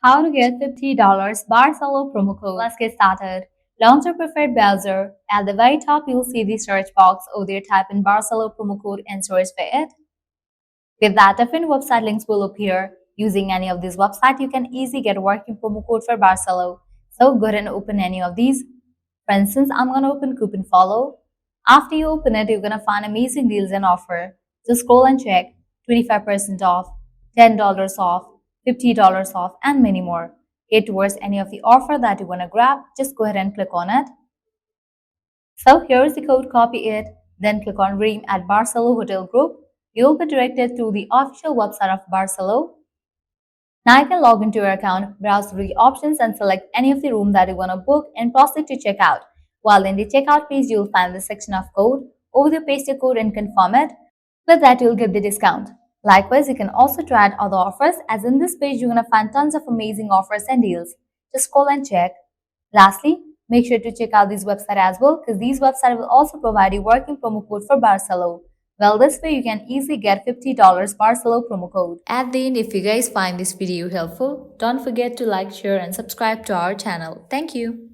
How to get $50 Barcelo promo code. Let's get started. Launch your preferred browser. At the very top, you'll see the search box. Over there, type in Barcelo promo code and search for it. With that, different website links will appear. Using any of these websites, you can easily get a working promo code for Barcelo. So go ahead and open any of these. For instance, I'm going to open Coupon Follow. After you open it, you're going to find amazing deals and offer. Just scroll and check 25% off, $10 off, $50 off, and many more. Get towards any of the offer that you want to grab, just go ahead and click on it. So here's the code, copy it, then click on Redeem at Barcelo Hotel Group. You'll be directed to the official website of Barcelo. Now you can log into your account, browse through the options and select any of the room that you want to book and proceed to checkout. While in the checkout page, you'll find the section of code. Over there, paste your code and confirm it. With that, you'll get the discount. Likewise, you can also try out other offers, as in this page, you're going to find tons of amazing offers and deals. Just scroll and check. Lastly, make sure to check out this website as well, because these websites will also provide you working promo code for Barcelo. Well, this way you can easily get $50 Barcelo promo code. At the end, if you guys find this video helpful, don't forget to like, share, and subscribe to our channel. Thank you.